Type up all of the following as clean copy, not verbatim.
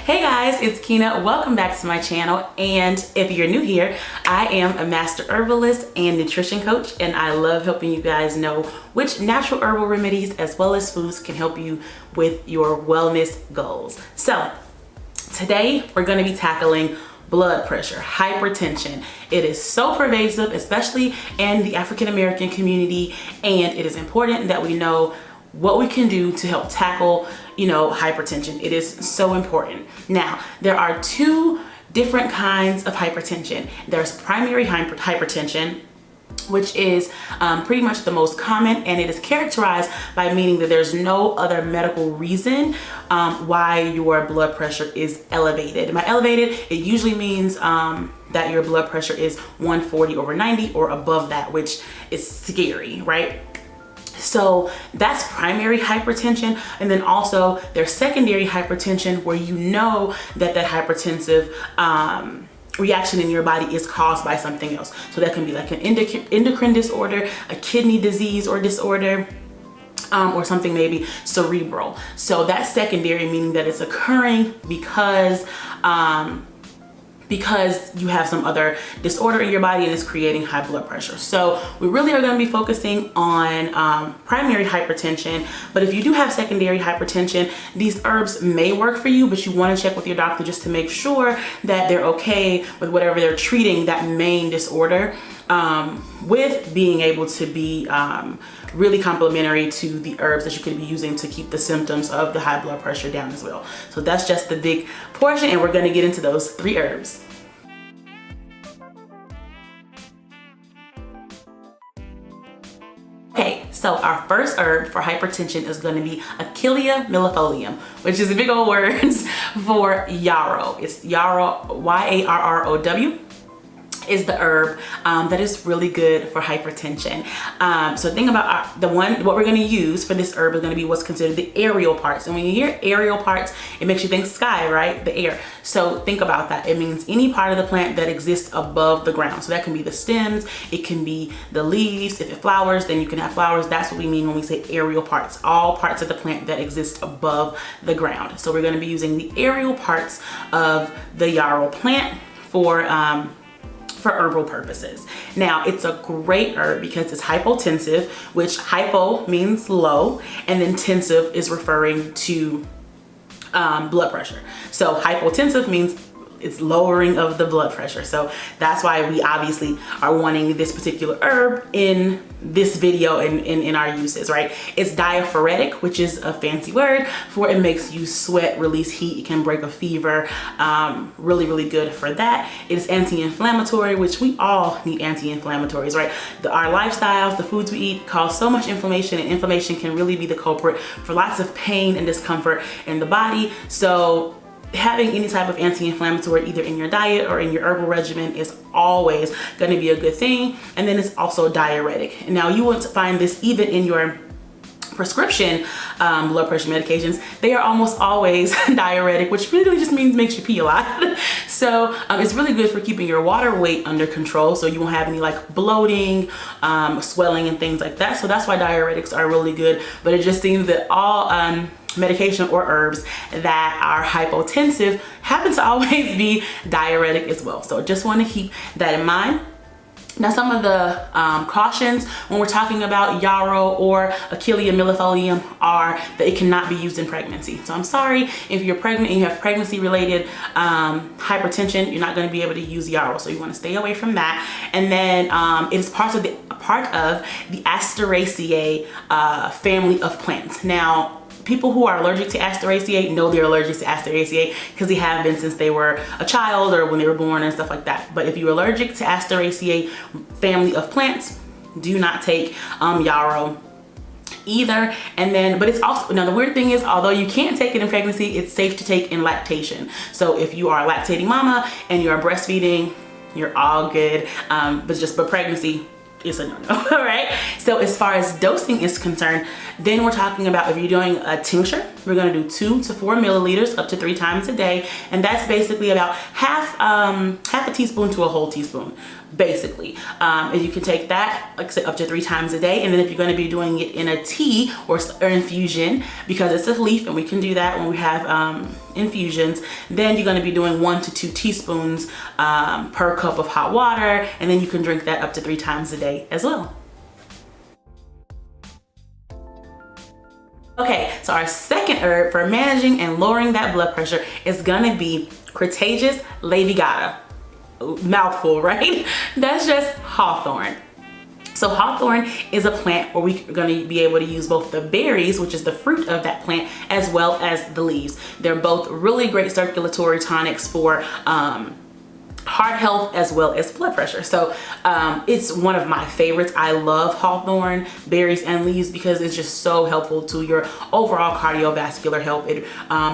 Hey guys, it's Keena. Welcome back to my channel. And if you're new here, I am a master herbalist and nutrition coach, and I love helping you guys know which natural herbal remedies as well as foods can help you with your wellness goals. So today we're going to be tackling blood pressure, hypertension. It is so pervasive, especially in the African American community, and it is important that we know what we can do to help tackle, hypertension. It is so important. Now, there are two different kinds of hypertension. There's primary hypertension, which is pretty much the most common, and it is characterized by meaning that there's no other medical reason why your blood pressure is elevated. And by elevated, it usually means that your blood pressure is 140/90 or above that, which is scary, right? So that's primary hypertension. And then also there's secondary hypertension, where you know that hypertensive reaction in your body is caused by something else. So that can be like an endocrine disorder, a kidney disease or disorder, or something maybe cerebral. So that's secondary, meaning that it's occurring because you have some other disorder in your body and it's creating high blood pressure. So we really are going to be focusing on primary hypertension. But if you do have secondary hypertension, these herbs may work for you, but you want to check with your doctor just to make sure that they're okay with whatever they're treating that main disorder, with being able to be really complementary to the herbs that you could be using to keep the symptoms of the high blood pressure down as well. So that's just the big portion, and we're going to get into those three herbs. Okay, so our first herb for hypertension is going to be Achillea millefolium, which is big old words for yarrow. It's yarrow, Y-A-R-R-O-W. Is the herb that is really good for hypertension. So think about what we're going to use for this herb is going to be what's considered the aerial parts. And when you hear aerial parts, it makes you think sky, right? The air. So think about that. It means any part of the plant that exists above the ground. So that can be the stems, it can be the leaves. If it flowers, then you can have flowers. That's what we mean when we say aerial parts. All parts of the plant that exist above the ground. So we're going to be using the aerial parts of the yarrow plant for herbal purposes. Now, it's a great herb because it's hypotensive, which hypo means low, and then tensive is referring to blood pressure. So hypotensive means it's lowering of the blood pressure. So that's why we obviously are wanting this particular herb in this video and in our uses, right? It's diaphoretic, which is a fancy word for it makes you sweat, release heat, it can break a fever. Really, really good for that. It is anti-inflammatory, which we all need anti-inflammatories, right? Our lifestyles, the foods we eat cause so much inflammation, and inflammation can really be the culprit for lots of pain and discomfort in the body. So having any type of anti-inflammatory either in your diet or in your herbal regimen is always going to be a good thing. And then it's also diuretic. And now you want to find this even in your prescription blood pressure medications. They are almost always diuretic, which really just means makes you pee a lot. So it's really good for keeping your water weight under control, so you won't have any like bloating, swelling and things like that. So that's why diuretics are really good. But it just seems that all medication or herbs that are hypotensive happen to always be diuretic as well. So just want to keep that in mind. Now, some of the cautions when we're talking about yarrow or Achillea millefolium are that it cannot be used in pregnancy. So I'm sorry if you're pregnant and you have pregnancy related hypertension, you're not going to be able to use yarrow. So you want to stay away from that. And then it is part of the Asteraceae family of plants. Now, people who are allergic to Asteraceae know they're allergic to Asteraceae because they have been since they were a child or when they were born and stuff like that. But if you're allergic to Asteraceae family of plants, do not take yarrow either. And then, but it's also, now the weird thing is, although you can't take it in pregnancy, it's safe to take in lactation. So if you are a lactating mama and you are breastfeeding, you're all good. But pregnancy, it's a no-no. All right. So as far as dosing is concerned, then we're talking about if you're doing a tincture, we're going to do 2 to 4 milliliters up to 3 times a day. And that's basically about half a teaspoon to a whole teaspoon. basically. And you can take that, like I said, up to 3 times a day. And then if you're going to be doing it in a tea or infusion, because it's a leaf and we can do that when we have infusions, then you're going to be doing 1 to 2 teaspoons per cup of hot water, and then you can drink that up to 3 times a day as well. Okay, so our second herb for managing and lowering that blood pressure is gonna be Crataegus laevigata. Mouthful, right? That's just hawthorn. So hawthorn is a plant where we're gonna be able to use both the berries, which is the fruit of that plant, as well as the leaves. They're both really great circulatory tonics for heart health as well as blood pressure. So it's one of my favorites. I love hawthorn berries and leaves because it's just so helpful to your overall cardiovascular health. It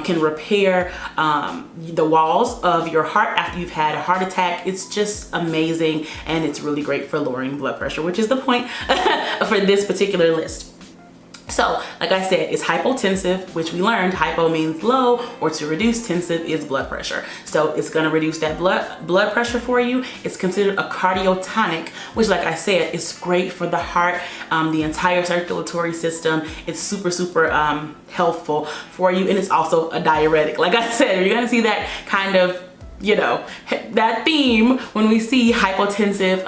can repair the walls of your heart after you've had a heart attack. It's just amazing, and it's really great for lowering blood pressure, which is the point for this particular list. So, like I said, it's hypotensive, which we learned hypo means low, or to reduce, tensive is blood pressure. So it's gonna reduce that blood pressure for you. It's considered a cardiotonic, which, like I said, is great for the heart, the entire circulatory system. It's super, super healthful for you, and it's also a diuretic. Like I said, you're gonna see that kind of, you know, that theme when we see hypotensive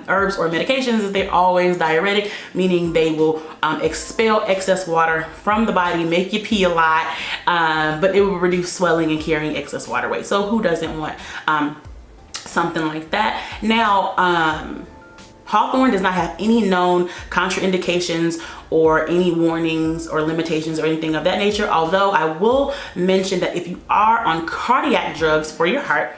herbs or medications, is they're always diuretic, meaning they will expel excess water from the body, make you pee a lot, but it will reduce swelling and carrying excess water weight. So who doesn't want something like that? Now, hawthorn does not have any known contraindications or any warnings or limitations or anything of that nature. Although I will mention that if you are on cardiac drugs for your heart,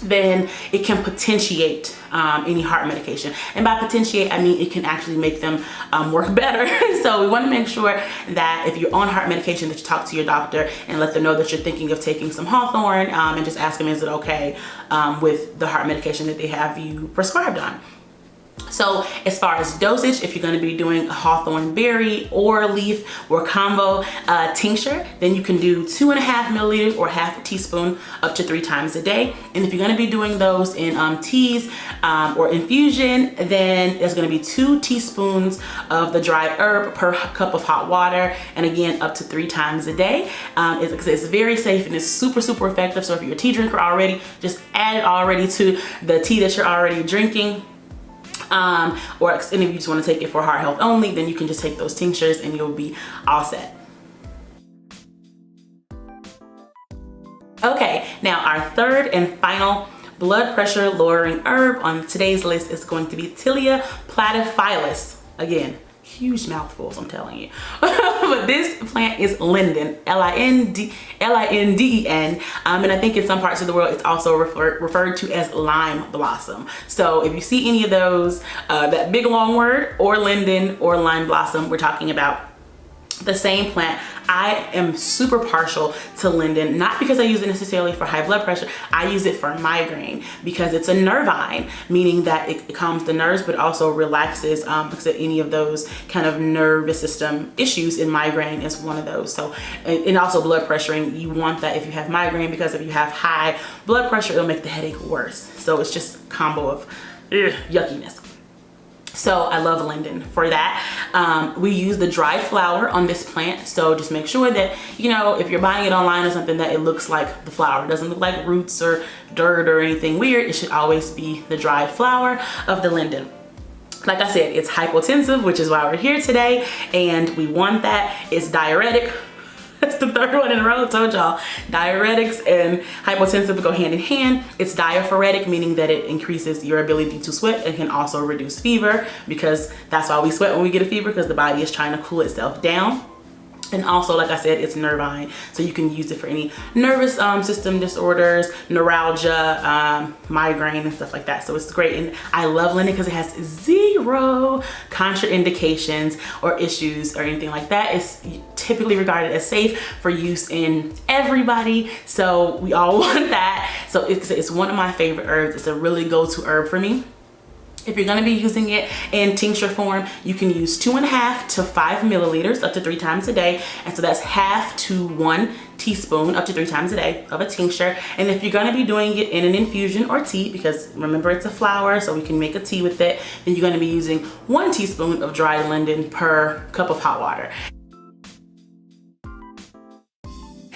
then it can potentiate any heart medication. And by potentiate, I mean it can actually make them work better. So we want to make sure that if you're on heart medication, that you talk to your doctor and let them know that you're thinking of taking some hawthorn, and just ask them, is it okay with the heart medication that they have you prescribed on. So as far as dosage, if you're going to be doing a hawthorn berry or leaf or combo tincture, then you can do 2.5 milliliters or half a teaspoon up to 3 times a day. And if you're going to be doing those in teas or infusion, then there's going to be 2 teaspoons of the dried herb per cup of hot water, and again up to 3 times a day. It's very safe and it's super, super effective. So if you're a tea drinker already, just add it already to the tea that you're already drinking. Or if you just want to take it for heart health only, then you can just take those tinctures and you'll be all set. Okay, now our third and final blood pressure lowering herb on today's list is going to be Tilia platyphilus. Again, huge mouthfuls, I'm telling you. But this plant is Linden, L-I-N-D-E-N, and I think in some parts of the world it's also referred to as lime blossom. So if you see any of those, that big long word, or linden or lime blossom, we're talking about the same plant. I am super partial to linden, not because I use it necessarily for high blood pressure. I use it for migraine because it's a nervine, meaning that it calms the nerves but also relaxes, because of any of those kind of nervous system issues, and migraine is one of those. So, and also blood pressuring, you want that if you have migraine, because if you have high blood pressure, it'll make the headache worse. So it's just a combo of yuckiness. So I love linden for that. We use the dried flower on this plant. So just make sure that, you know, if you're buying it online or something, that it looks like the flower. It doesn't look like roots or dirt or anything weird. It should always be the dried flower of the linden. Like I said, it's hypotensive, which is why we're here today. And we want that. It's diuretic. That's the third one in a row. I told y'all, diuretics and hypotensive go hand in hand. It's diaphoretic, meaning that it increases your ability to sweat and can also reduce fever, because that's why we sweat when we get a fever, because the body is trying to cool itself down. And also, like I said, it's nervine, so you can use it for any nervous system disorders, neuralgia, migraine, and stuff like that. So it's great, and I love linden because it has 0 contraindications or issues or anything like that. It's typically regarded as safe for use in everybody, so we all want that. So it's one of my favorite herbs. It's a really go-to herb for me. If you're gonna be using it in tincture form, you can use 2.5 to 5 milliliters up to 3 times a day. And so that's half to 1 teaspoon up to 3 times a day of a tincture. And if you're gonna be doing it in an infusion or tea, because remember it's a flower, so we can make a tea with it, then you're gonna be using 1 teaspoon of dried linden per cup of hot water.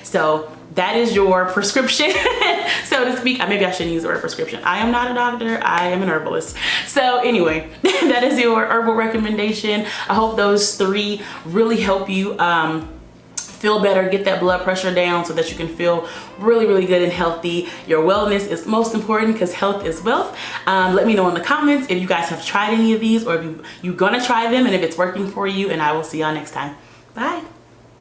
So that is your prescription, so to speak. Maybe I shouldn't use the word prescription. I am not a doctor, I am an herbalist. So anyway, that is your herbal recommendation. I hope those 3 really help you feel better, get that blood pressure down so that you can feel really, really good and healthy. Your wellness is most important because health is wealth. Let me know in the comments if you guys have tried any of these or if you're gonna try them and if it's working for you, and I will see y'all next time. Bye.